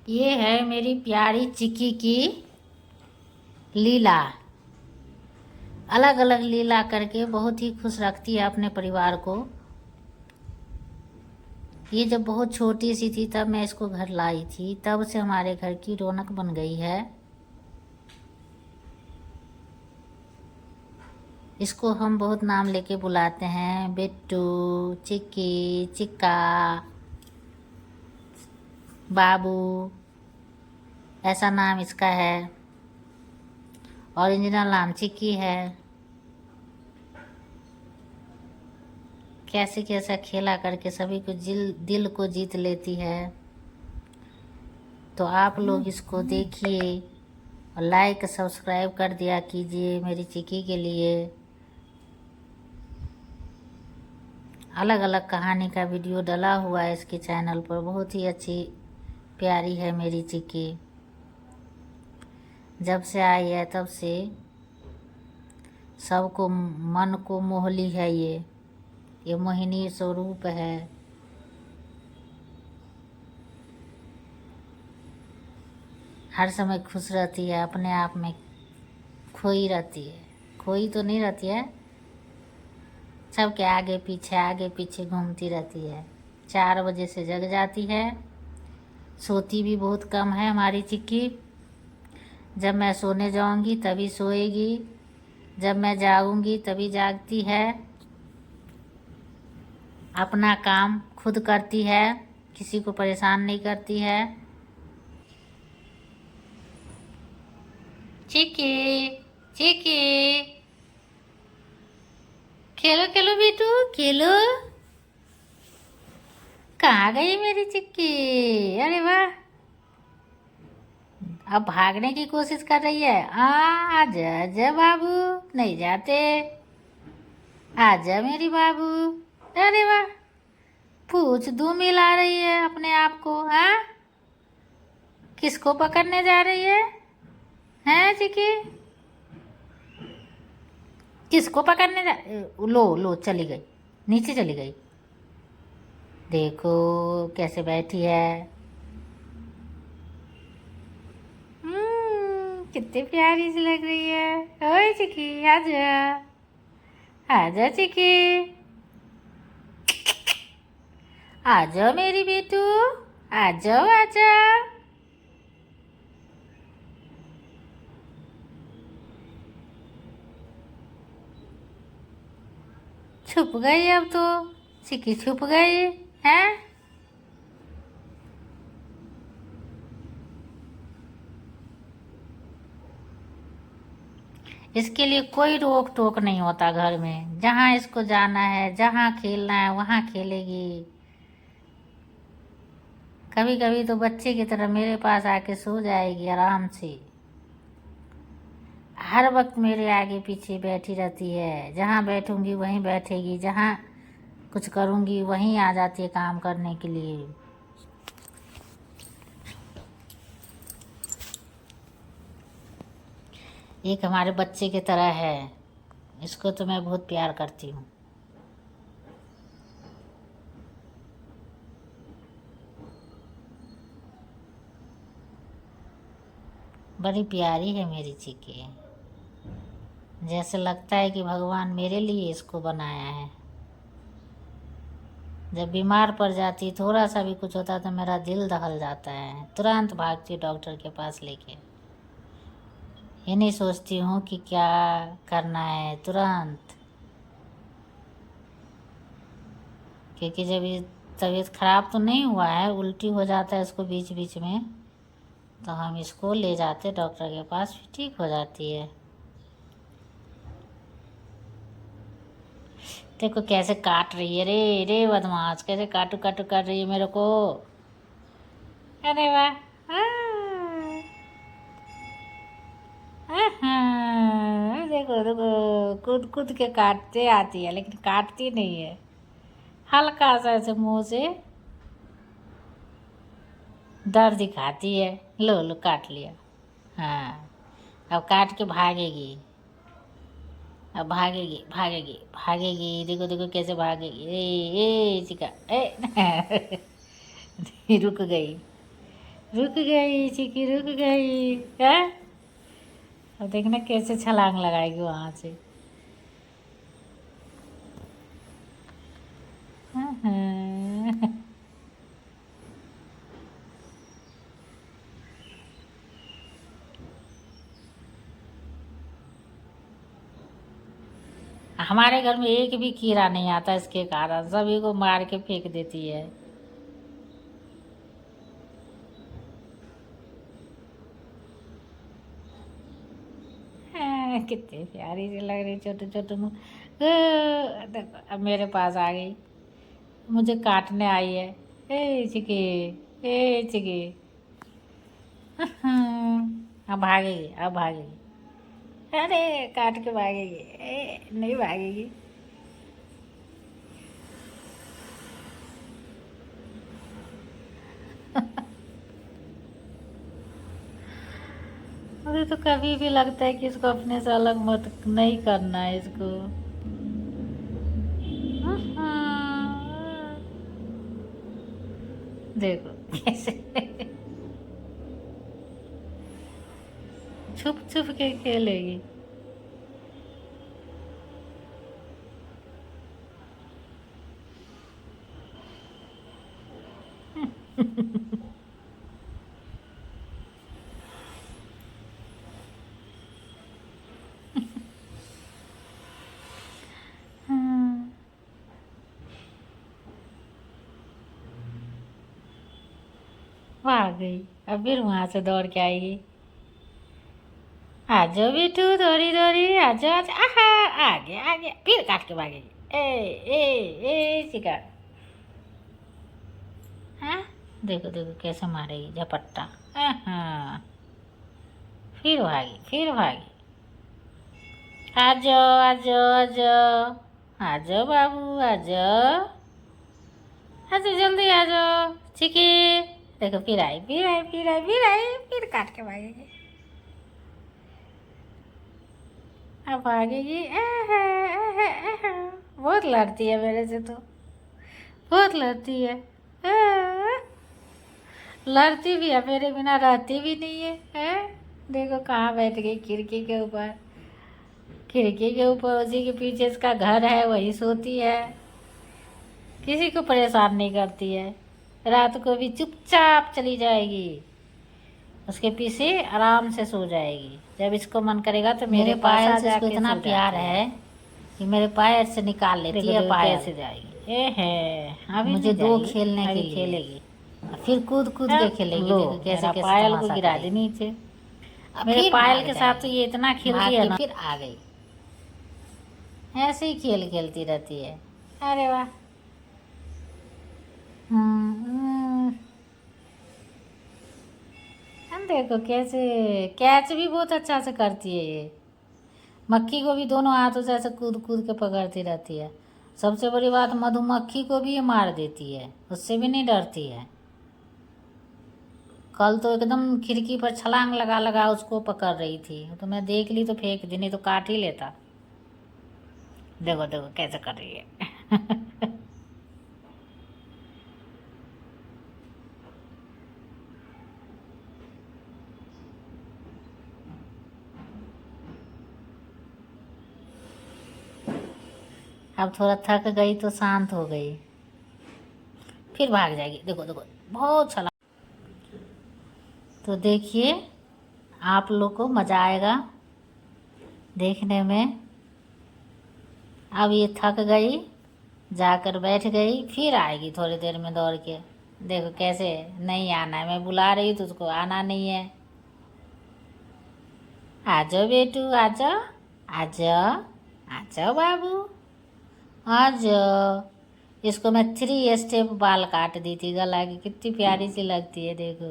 ये है मेरी प्यारी चिक्की की लीला। अलग अलग लीला करके बहुत ही खुश रखती है अपने परिवार को। ये जब बहुत छोटी सी थी तब मैं इसको घर लाई थी, तब से हमारे घर की रौनक बन गई है। इसको हम बहुत नाम लेके बुलाते हैं, बिट्टू, चिक्की, चिक्का, बाबू, ऐसा नाम इसका है। ओरिजिनल नाम चिक्की है। कैसे कैसा खेला करके सभी को दिल को जीत लेती है। तो आप लोग इसको देखिए और लाइक सब्सक्राइब कर दिया कीजिए मेरी चिक्की के लिए। अलग अलग कहानी का वीडियो डला हुआ है इसके चैनल पर। बहुत ही अच्छी प्यारी है मेरी चिक्की। जब से आई है तब से सबको मन को मोह ली है। ये मोहिनी स्वरूप है। हर समय खुश रहती है, अपने आप में खोई रहती है। खोई तो नहीं रहती है, सबके आगे पीछे घूमती रहती है। 4 बजे से जग जाती है। सोती भी बहुत कम है हमारी चिक्की। जब मैं सोने जाऊंगी तभी सोएगी, जब मैं जागूंगी तभी जागती है। अपना काम खुद करती है, किसी को परेशान नहीं करती है। चिक्की, चिक्की, खेलो खेलो बेटू, खेलो। कहाँ गई मेरी चिक्की? अरे वाह, अब भागने की कोशिश कर रही है। आजा आजा बाबू, नहीं जाते। आजा मेरी बाबू। अरे वाह, पूछ दूं मिला रही है अपने आप को। हाँ, किसको पकड़ने जा रही है? हैं चिक्की, किसको पकड़ने जा? लो लो, चली गई, नीचे चली गई। देखो कैसे बैठी है। कितनी प्यारी सी लग रही है। ओए चिक्की, आजा आजा चिक्की, आजा मेरी बेटू, आजा आजा। छुप गई अब तो, चिक्की छुप गई है। इसके लिए कोई रोक टोक नहीं होता घर में। जहाँ इसको जाना है, जहाँ खेलना है वहाँ खेलेगी। कभी कभी तो बच्चे की तरह मेरे पास आके सो जाएगी आराम से। हर वक्त मेरे आगे पीछे बैठी रहती है। जहाँ बैठूंगी वहीं बैठेगी, जहाँ कुछ करूंगी वहीं आ जाती है काम करने के लिए। एक हमारे बच्चे की तरह है। इसको तो मैं बहुत प्यार करती हूँ। बड़ी प्यारी है मेरी चिक्की। जैसे लगता है कि भगवान मेरे लिए इसको बनाया है। जब बीमार पड़ जाती, थोड़ा सा भी कुछ होता तो मेरा दिल दहल जाता है। तुरंत भागती डॉक्टर के पास लेके। ये नहीं सोचती हूँ कि क्या करना है, तुरंत। क्योंकि जब ये तबीयत खराब तो नहीं हुआ है, उल्टी हो जाता है इसको बीच बीच में, तो हम इसको ले जाते डॉक्टर के पास, फिर ठीक हो जाती है। देखो कैसे काट रही है। रे रे बदमाश, कैसे काटू काटू कर रही है मेरे को। अरे वाह, देखो देखो, कूद कूद के काटते आती है, लेकिन काटती नहीं है। हल्का सा ऐसे मुंह से दर्द दिखाती है। लो लो, काट लिया। हाँ, अब काट के भागेगी। अब भागेगी भागेगी भागेगी। देखो देखो कैसे भागेगी। ए चिका, ए रुक गई। रुक गई चिकी, रुक गई है। अब देखना कैसे छलांग लगाएगी वहां से। हाँ। हमारे घर में एक भी कीड़ा नहीं आता इसके कारण, सभी को मार के फेंक देती है। कितनी प्यारी सी लग रही, छोटे छोटे मुँह। देखो अब मेरे पास आ गई, मुझे काटने आई है। ए चिकी, ए चिकी। अब भागेगी, अब भागेगी। अरे काट के भागेगी, नहीं भागेगी। मुझे तो कभी भी लगता है कि इसको अपने से अलग मत नहीं करना है इसको। देखो कैसे छुप छुप के खेलेगी। भाग गई, अब फिर वहां से दौड़ के आएगी। आ जाओ बेटू, दौड़ी दौड़ी आ जाओ, आहा आगे आगे, फिर काट के भागेगी। ए शिकार। हाँ देखो देखो कैसे मारेगी झपट्टा। हाँ फिर भागी, फिर भागी। आ जाओ आ जाओ आ जाओ, आ जाओ बाबू आ जाओ, आ जाओ जल्दी आ जाओ चिकी। देखो फिर आई, फिर आई, फिर आई, फिर आई, फिर काट के भागेगी। अब भागेगी। बहुत लड़ती है मेरे से तो, बहुत लड़ती है। लड़ती भी है, मेरे बिना रहती भी नहीं है, देखो कहाँ बैठ गई, खिड़की के ऊपर। खिड़की के ऊपर, उसी के पीछे इसका घर है, वही सोती है। किसी को परेशान नहीं करती है। रात को भी चुपचाप चली जाएगी, उसके पीछे आराम से सो जाएगी। जब इसको मन करेगा तो मेरे पायल से इसको इतना प्यार है कि मेरे पायल से निकाल लेती है। पायल से जाएगी, अभी मुझे दो खेलने के लिए खेलेगी, फिर कूद कूद के खेलेगी। देखो कैसे कैसे पायल को गिरा दी नीचे। मेरे पायल के साथ तो ये इतना खेलती है ना, फिर आ गई। ऐसे ही खेल खेलती रहती है। अरे वाह। देखो कैसे कैच भी बहुत अच्छा से करती है ये। मक्खी को भी दोनों हाथों से ऐसे कूद कूद के पकड़ती रहती है। सबसे बड़ी बात, मधुमक्खी को भी ये मार देती है, उससे भी नहीं डरती है। कल तो एकदम खिड़की पर छलांग लगा लगा उसको पकड़ रही थी, तो मैं देख ली तो फेंक दी, नहीं तो काट ही लेता। देखो देखो कैसे कर रही है। अब थोड़ा थक गई तो शांत हो गई, फिर भाग जाएगी। देखो देखो बहुत छलांग। तो देखिए आप लोग को मज़ा आएगा देखने में। अब ये थक गई, जाकर बैठ गई, फिर आएगी थोड़ी देर में दौड़ के। देखो कैसे, नहीं आना है, मैं बुला रही हूँ तो उसको आना नहीं है। आ जाओ बेटू, आ जाओ आ जाओ, आ जाओ बाबू आ जाओ। इसको मैं 3 स्टेप बाल काट दी थी गला की, कितनी प्यारी सी लगती है देखो।